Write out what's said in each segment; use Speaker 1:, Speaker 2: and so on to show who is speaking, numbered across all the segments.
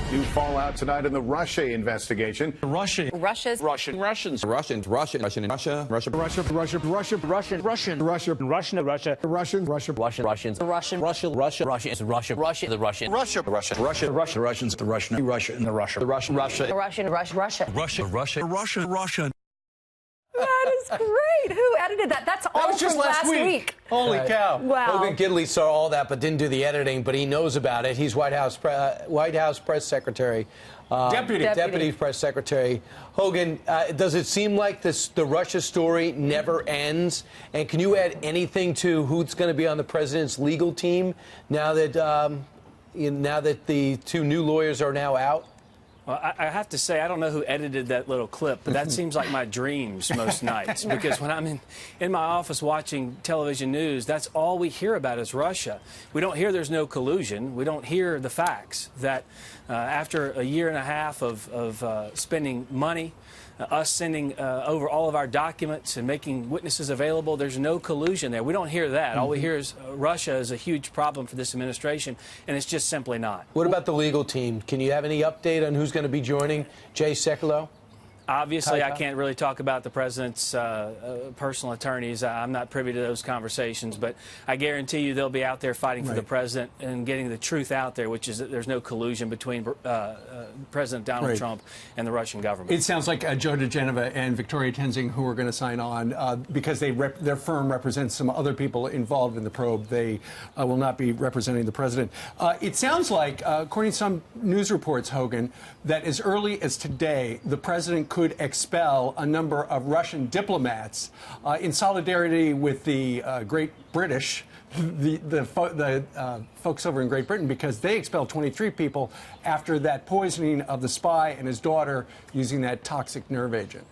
Speaker 1: New fallout tonight in the Russia investigation.
Speaker 2: Russians.
Speaker 3: Russian.
Speaker 2: Russians.
Speaker 4: Russian.
Speaker 2: Russia. Russian.
Speaker 4: Russia.
Speaker 2: Russian.
Speaker 4: Russia.
Speaker 2: Russian. Russian.
Speaker 4: Russian.
Speaker 2: Russian.
Speaker 4: Russian.
Speaker 2: Russia.
Speaker 4: Russian.
Speaker 2: Russian.
Speaker 3: Russians.
Speaker 2: Russian.
Speaker 3: Russia.
Speaker 2: Russia.
Speaker 3: Russia. Russia. Russia. The Russian.
Speaker 2: Russia. Russia.
Speaker 4: Russia.
Speaker 2: Russia.
Speaker 4: Russians. The Russian.
Speaker 2: Russia. And the Russia.
Speaker 4: The Russian.
Speaker 2: Russia.
Speaker 3: Russian. Russia.
Speaker 2: Russia. Russia. Russia.
Speaker 5: That is great. Who edited that? That's all
Speaker 6: was just
Speaker 5: from last week.
Speaker 6: Holy cow.
Speaker 5: Wow.
Speaker 6: Hogan Gidley saw all that but didn't do the editing, but he knows about it. He's White House Press Secretary. Deputy Press Secretary. Hogan, does it seem like the Russia story never ends? And can you add anything to who's going to be on the president's legal team now that the two new lawyers are now out?
Speaker 7: Well, I have to say, I don't know who edited that little clip, but that seems like my dreams most nights. Because when I'm in my office watching television news, that's all we hear about is Russia. We don't hear there's no collusion. We don't hear the facts that after a year and a half of spending money, us sending over all of our documents and making witnesses available, there's no collusion there. We don't hear that. All we hear is Russia is a huge problem for this administration, and it's just simply not.
Speaker 6: What about the legal team? Can you have any update on who's going to be joining Jay Sekulow?
Speaker 7: Obviously, I can't really talk about the president's personal attorneys. I'm not privy to those conversations, but I guarantee you they'll be out there fighting for the president and getting the truth out there, which is that there's no collusion between President Donald Trump and the Russian government.
Speaker 8: It sounds like Joe DeGeneva and Victoria Tenzing, who are going to sign on, because their firm represents some other people involved in the probe. They will not be representing the president. It sounds like, according to some news reports, Hogan, that as early as today, the president could expel a number of Russian diplomats in solidarity with the Great British, the folks over in Great Britain, because they expelled 23 people after that poisoning of the spy and his daughter using that toxic nerve agent.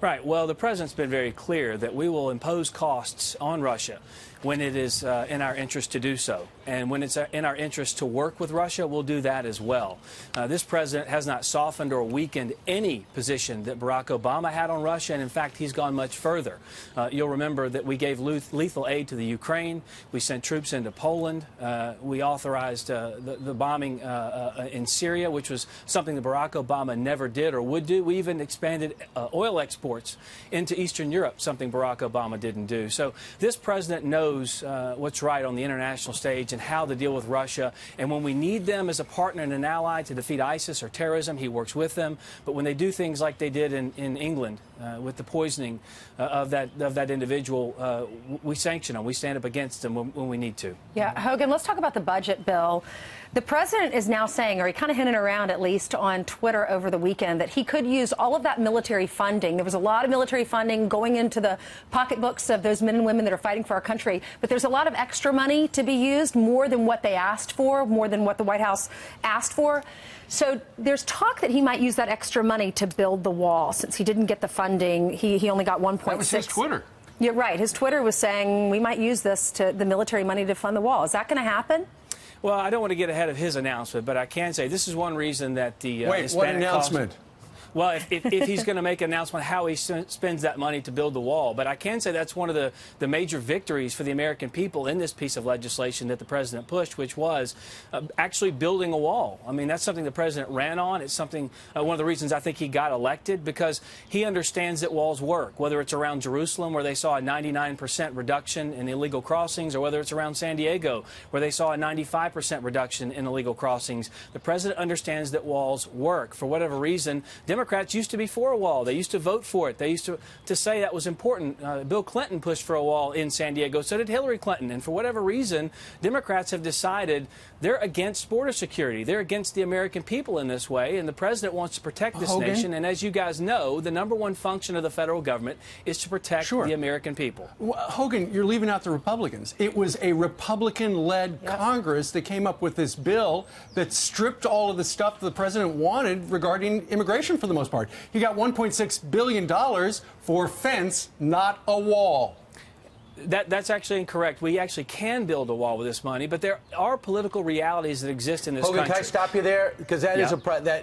Speaker 7: Right. Well, the president's been very clear that we will impose costs on Russia when it is in our interest to do so. And when it's in our interest to work with Russia, we'll do that as well. This president has not softened or weakened any position that Barack Obama had on Russia, and in fact, he's gone much further. You'll remember that we gave lethal aid to the Ukraine. We sent troops into Poland. We authorized the bombing in Syria, which was something that Barack Obama never did or would do. We even expanded oil exports into Eastern Europe, something Barack Obama didn't do. So this president knows what's right on the international stage and how to deal with Russia. And when we need them as a partner and an ally to defeat ISIS or terrorism, he works with them. But when they do things like they did in England with the poisoning of that individual, we sanction them. We stand up against them when we need to.
Speaker 5: Yeah, Hogan, let's talk about the budget bill. The president is now saying, or he kind of hinted around at least on Twitter over the weekend, that he could use all of that military funding. There was a lot of military funding going into the pocketbooks of those men and women that are fighting for our country. But there's a lot of extra money to be used, more than what they asked for, more than what the White House asked for. So there's talk that he might use that extra money to build the wall. Since he didn't get the funding, he only got 1.6.
Speaker 8: That was his Twitter.
Speaker 5: You're right. His Twitter was saying we might use the military money to fund the wall. Is that going to happen?
Speaker 7: Well, I don't want to get ahead of his announcement, but I can say this is one reason that the
Speaker 8: Wait,
Speaker 7: Hispanic
Speaker 8: what announcement?
Speaker 7: Well, if he's going to make an announcement how he spends that money to build the wall. But I can say that's one of the major victories for the American people in this piece of legislation that the president pushed, which was actually building a wall. I mean, that's something the president ran on. It's something, one of the reasons I think he got elected, because he understands that walls work, whether it's around Jerusalem, where they saw a 99% reduction in illegal crossings, or whether it's around San Diego, where they saw a 95% reduction in illegal crossings. The president understands that walls work. For whatever reason, Democrats used to be for a wall. They used to vote for it. They used to say that was important. Bill Clinton pushed for a wall in San Diego. So did Hillary Clinton. And for whatever reason, Democrats have decided they're against border security. They're against the American people in this way. And the president wants to protect this nation. And as you guys know, the #1 function of the federal government is to protect the American people.
Speaker 8: Well, Hogan, you're leaving out the Republicans. It was a Republican-led Congress that came up with this bill that stripped all of the stuff the president wanted regarding immigration for the most part. He got $1.6 billion for a fence, not a wall.
Speaker 7: That's actually incorrect. We actually can build a wall with this money, but there are political realities that exist in this country.
Speaker 6: Can I stop you there? Because that is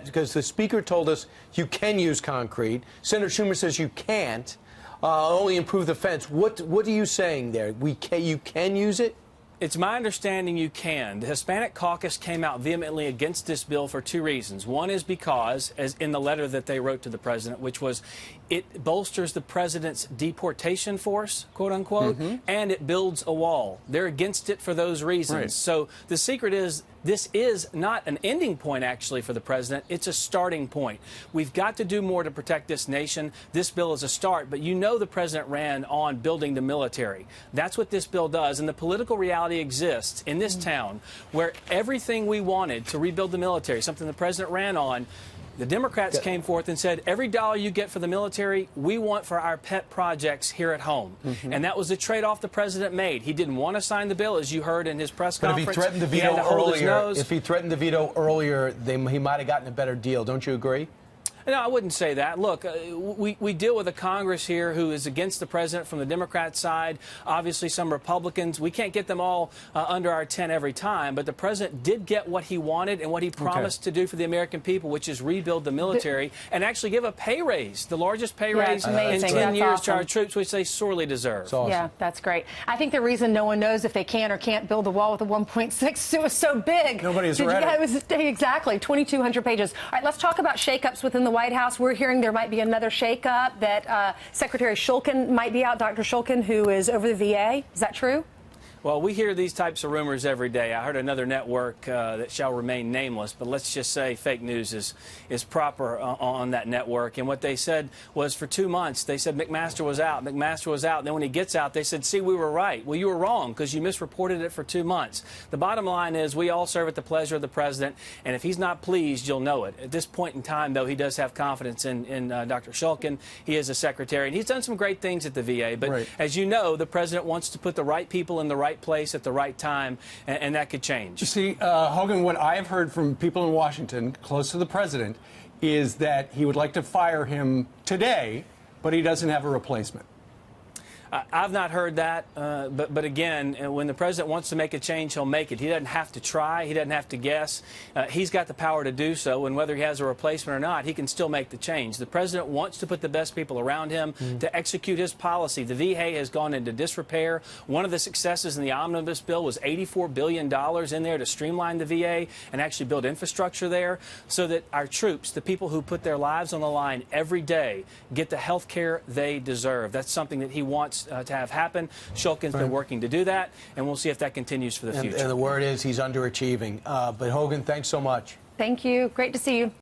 Speaker 6: because the speaker told us you can use concrete. Senator Schumer says you can't. Only improve the fence. What are you saying there? You can use it?
Speaker 7: It's my understanding you can. The Hispanic caucus came out vehemently against this bill for two reasons. One is because, as in the letter that they wrote to the president, which was it bolsters the president's deportation force, quote unquote, and it builds a wall. They're against it for those reasons.
Speaker 8: Right.
Speaker 7: So the secret is this is not an ending point, actually, for the president. It's a starting point. We've got to do more to protect this nation. This bill is a start, but you know the president ran on building the military. That's what this bill does, and the political reality exists in this town where everything we wanted to rebuild the military, something the president ran on, the Democrats came forth and said, every dollar you get for the military, we want for our pet projects here at home. And that was the trade-off the president made. He didn't want to sign the bill, as you heard in his press conference.
Speaker 6: But if he threatened to veto earlier, he might have gotten a better deal. Don't you agree?
Speaker 7: No, I wouldn't say that. Look, we deal with a Congress here who is against the president from the Democrat side, obviously some Republicans. We can't get them all under our tent every time, but the president did get what he wanted and what he promised to do for the American people, which is rebuild the military and actually give a pay raise, the largest pay raise in 10 years to our troops, which they sorely deserve.
Speaker 5: Awesome. Yeah, that's great. I think the reason no one knows if they can or can't build a wall with a 1.6 was so big.
Speaker 8: Nobody's read it.
Speaker 5: It was exactly 2,200 pages. All right, let's talk about shakeups within the White House. We're hearing there might be another shakeup, that Secretary Shulkin might be out, Dr. Shulkin, who is over the VA. Is that true?
Speaker 7: Well, we hear these types of rumors every day. I heard another network that shall remain nameless, but let's just say fake news is proper on that network. And what they said was for 2 months, they said McMaster was out. McMaster was out. And then when he gets out, they said, see, we were right. Well, you were wrong because you misreported it for 2 months. The bottom line is we all serve at the pleasure of the president, and if he's not pleased, you'll know it. At this point in time, though, he does have confidence in Dr. Shulkin. He is a secretary, and he's done some great things at the VA. But as you know, the president wants to put the right people in the right place at the right time, and that could change.
Speaker 8: You see, Hogan, what I have heard from people in Washington close to the president is that he would like to fire him today, but he doesn't have a replacement.
Speaker 7: I've not heard that, but again, when the president wants to make a change, he'll make it. He doesn't have to try. He doesn't have to guess. He's got the power to do so, and whether he has a replacement or not, he can still make the change. The president wants to put the best people around him to execute his policy. The VA has gone into disrepair. One of the successes in the omnibus bill was $84 billion in there to streamline the VA and actually build infrastructure there so that our troops, the people who put their lives on the line every day, get the health care they deserve. That's something that he wants to have happen. Shulkin's been working to do that, and we'll see if that continues for the future.
Speaker 6: And the word is he's underachieving. But Hogan, thanks so much.
Speaker 5: Thank you. Great to see you.